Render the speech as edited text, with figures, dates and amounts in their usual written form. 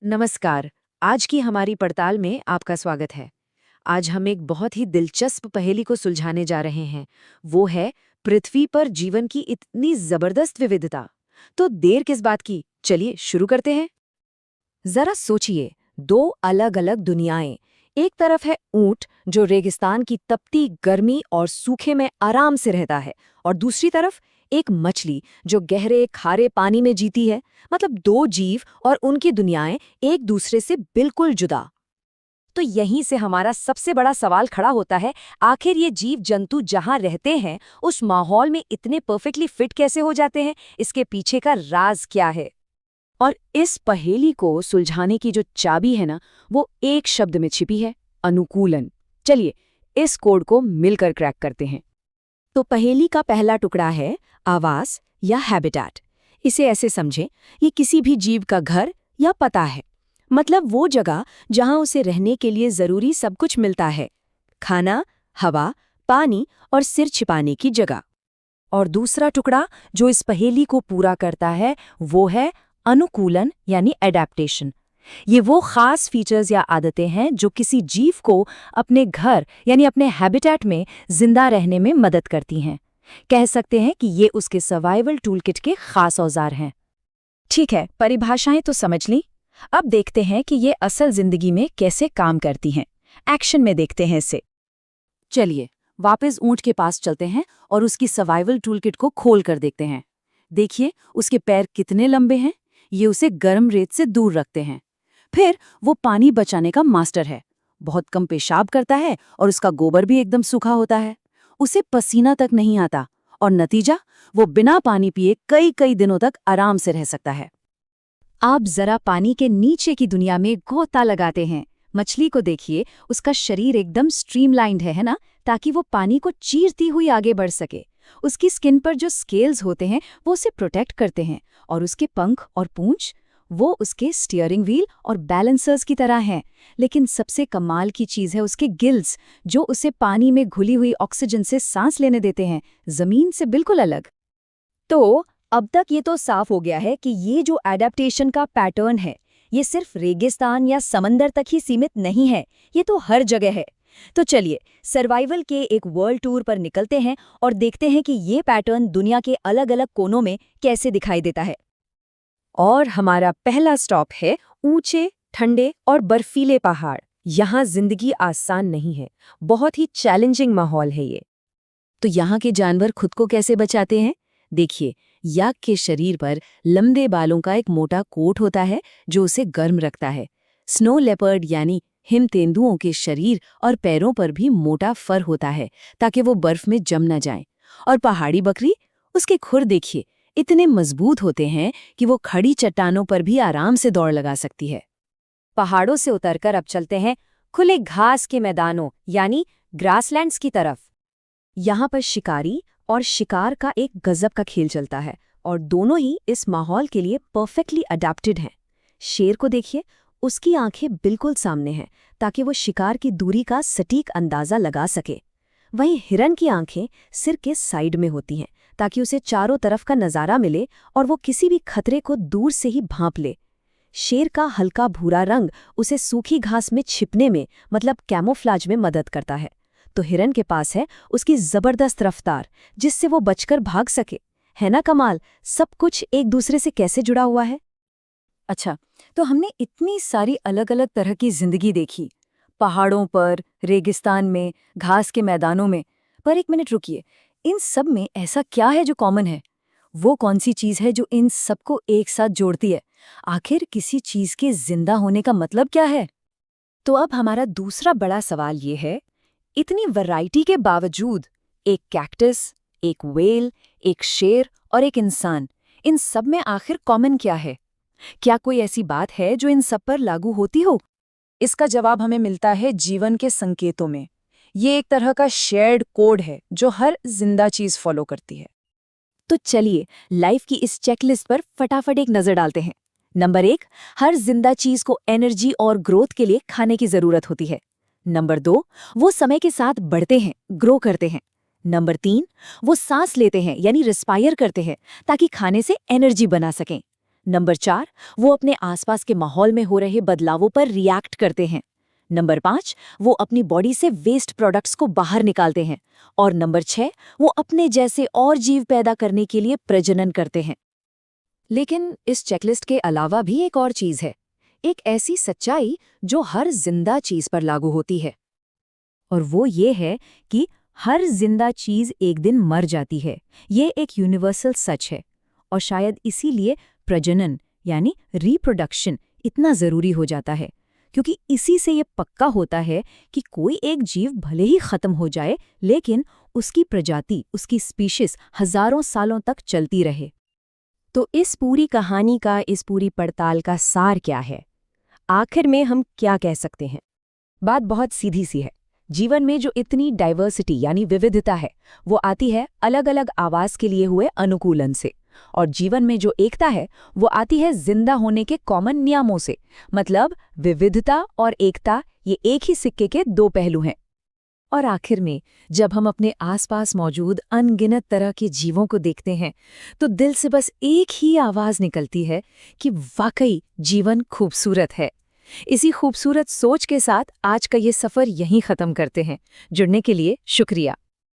नमस्कार। आज की हमारी पड़ताल में आपका स्वागत है। आज हम एक बहुत ही दिलचस्प पहेली को सुलझाने जा रहे हैं। वो है पृथ्वी पर जीवन की इतनी जबरदस्त विविधता। तो देर किस बात की, चलिए शुरू करते हैं। जरा सोचिए, दो अलग अलग दुनियाएं। एक तरफ है ऊंट जो रेगिस्तान की तपती गर्मी और सूखे में आराम से रहता है, और दूसरी तरफ एक मछली जो गहरे खारे पानी में जीती है। मतलब दो जीव और उनकी दुनियाएं एक दूसरे से बिल्कुल जुदा। तो यहीं से हमारा सबसे बड़ा सवाल खड़ा होता है, आखिर ये जीव जंतु जहां रहते हैं उस माहौल में इतने परफेक्टली फिट कैसे हो जाते हैं? इसके पीछे का राज क्या है? और इस पहेली को सुलझाने की जो चाबी है ना, वो एक शब्द में छिपी है: अनुकूलन। चलिए इस कोड को मिलकर क्रैक करते हैं। तो पहेली का पहला टुकड़ा है आवास या हैबिटेट। इसे ऐसे समझें, ये किसी भी जीव का घर या पता है। मतलब वो जगह जहां उसे रहने के लिए जरूरी सब कुछ मिलता है: खाना, हवा, पानी और सिर छिपाने की जगह। और दूसरा टुकड़ा जो इस पहेली को पूरा करता है वो है अनुकूलन यानी एडेप्टेशन। ये वो खास फीचर्स या आदतें हैं जो किसी जीव को अपने घर यानी अपने हैबिटेट में जिंदा रहने में मदद करती हैं। कह सकते हैं कि ये उसके सर्वाइवल टूलकिट के खास औजार हैं। ठीक है, परिभाषाएं तो समझ ली। अब देखते हैं कि ये असल जिंदगी में कैसे काम करती हैं। एक्शन में देखते हैं इसे। चलिए वापस ऊंट के पास चलते हैं और उसकी सर्वाइवल टूलकिट को खोल कर देखते हैं। देखिए उसके पैर कितने लंबे हैं। ये उसे गर्म रेत से दूर रखते हैं। फिर वो पानी बचाने का मास्टर है। बहुत कम पेशाब करता है और उसका गोबर भी एकदम सूखा होता है। उसे पसीना तक नहीं आता और नतीजा, वो बिना पानी पिए कई कई दिनों तक आराम से रह सकता है। आप जरा पानी के नीचे की दुनिया में गोता लगाते हैं। मछली को देखिए, उसका शरीर एकदम स्ट्रीमलाइंड है ना, ताकि वो पानी को चीरती हुई आगे बढ़ सके। उसकी स्किन पर जो स्केल्स होते हैं वो उसे प्रोटेक्ट करते हैं, और उसके पंख और पूंछ वो उसके स्टीयरिंग व्हील और बैलेंसर्स की तरह हैं। लेकिन सबसे कमाल की चीज़ है उसके गिल्स, जो उसे पानी में घुली हुई ऑक्सीजन से सांस लेने देते हैं, जमीन से बिल्कुल अलग। तो अब तक ये तो साफ हो गया है कि ये जो एडेप्टेशन का पैटर्न है, ये सिर्फ रेगिस्तान या समंदर तक ही सीमित नहीं है, ये तो हर जगह है। तो चलिए सर्वाइवल के एक वर्ल्ड टूर पर निकलते हैं और देखते हैं कि ये पैटर्न दुनिया के अलग अलग कोनों में कैसे दिखाई देता है। और हमारा पहला स्टॉप है ऊंचे, ठंडे और बर्फीले पहाड़। यहाँ जिंदगी आसान नहीं है, बहुत ही चैलेंजिंग माहौल है ये। तो यहाँ के जानवर खुद को कैसे बचाते हैं? देखिए, याक के शरीर पर लंबे बालों का एक मोटा कोट होता है जो उसे गर्म रखता है। स्नो लेपर्ड यानी हिम तेंदुओं के शरीर और पैरों पर भी मोटा फर होता है ताकि वो बर्फ में जम न जाएं। और पहाड़ी बकरी, उसके खुर देखिए, इतने मजबूत होते हैं कि वो खड़ी चट्टानों पर भी आराम से दौड़ लगा सकती है। पहाड़ों से उतरकर अब चलते हैं खुले घास के मैदानों यानी ग्रासलैंड्स की तरफ। यहाँ पर शिकारी और शिकार का एक गजब का खेल चलता है, और दोनों ही इस माहौल के लिए परफेक्टली अडेप्टेड हैं। शेर को देखिए, उसकी आंखें बिल्कुल सामने हैं ताकि वो शिकार की दूरी का सटीक अंदाजा लगा सके। वहीं हिरन की आंखें सिर के साइड में होती हैं ताकि उसे चारों तरफ का नज़ारा मिले और वो किसी भी खतरे को दूर से ही भांप ले। शेर का हल्का भूरा रंग उसे सूखी घास में छिपने में, मतलब कैमोफ्लाज में मदद करता है। तो हिरन के पास है उसकी जबरदस्त रफ्तार, जिससे वो बचकर भाग सके। है ना कमाल, सब कुछ एक दूसरे से कैसे जुड़ा हुआ है। अच्छा, तो हमने इतनी सारी अलग अलग तरह की जिंदगी देखी, पहाड़ों पर, रेगिस्तान में, घास के मैदानों में। पर एक मिनट रुकिए, इन सब में ऐसा क्या है जो कॉमन है? वो कौन सी चीज़ है जो इन सबको एक साथ जोड़ती है? आखिर किसी चीज़ के जिंदा होने का मतलब क्या है? तो अब हमारा दूसरा बड़ा सवाल ये है, इतनी वैरायटी के बावजूद एक कैक्टस, एक व्हेल, एक शेर और एक इंसान, इन सब में आखिर कॉमन क्या है? क्या कोई ऐसी बात है जो इन सब पर लागू होती हो? इसका जवाब हमें मिलता है जीवन के संकेतों में। ये एक तरह का शेयर्ड कोड है जो हर जिंदा चीज फॉलो करती है। तो चलिए लाइफ की इस चेकलिस्ट पर फटाफट एक नजर डालते हैं। नंबर 1, हर जिंदा चीज को एनर्जी और ग्रोथ के लिए खाने की जरूरत होती है। नंबर 2, वो समय के साथ बढ़ते हैं, ग्रो करते हैं। नंबर 3, वो सांस लेते हैं यानी रिस्पायर करते हैं ताकि खाने से एनर्जी बना सकें। नंबर 4, वो अपने आसपास के माहौल में हो रहे बदलावों पर रिएक्ट करते हैं। नंबर 5, वो अपनी बॉडी से वेस्ट प्रोडक्ट्स को बाहर निकालते हैं। और नंबर 6, वो अपने जैसे और जीव पैदा करने के लिए प्रजनन करते हैं। लेकिन इस चेकलिस्ट के अलावा भी एक और चीज है, एक ऐसी सच्चाई जो हर जिंदा चीज पर लागू होती है। और वो ये है कि हर जिंदा चीज एक दिन मर जाती है। ये एक यूनिवर्सल सच है। और शायद इसीलिए प्रजनन यानी रिप्रोडक्शन इतना जरूरी हो जाता है, क्योंकि इसी से ये पक्का होता है कि कोई एक जीव भले ही खत्म हो जाए, लेकिन उसकी प्रजाति, उसकी स्पीशीज हजारों सालों तक चलती रहे। तो इस पूरी कहानी का, इस पूरी पड़ताल का सार क्या है? आखिर में हम क्या कह सकते हैं? बात बहुत सीधी सी है। जीवन में जो इतनी डाइवर्सिटी यानी विविधता है, वो आती है अलग अलग आवास के लिए हुए अनुकूलन से। और जीवन में जो एकता है, वो आती है जिंदा होने के कॉमन नियमों से। मतलब विविधता और एकता ये एक ही सिक्के के दो पहलू हैं। और आखिर में जब हम अपने आसपास मौजूद अनगिनत तरह के जीवों को देखते हैं, तो दिल से बस एक ही आवाज निकलती है कि वाकई जीवन खूबसूरत है। इसी खूबसूरत सोच के साथ आज का ये सफर यहीं खत्म करते हैं। जुड़ने के लिए शुक्रिया।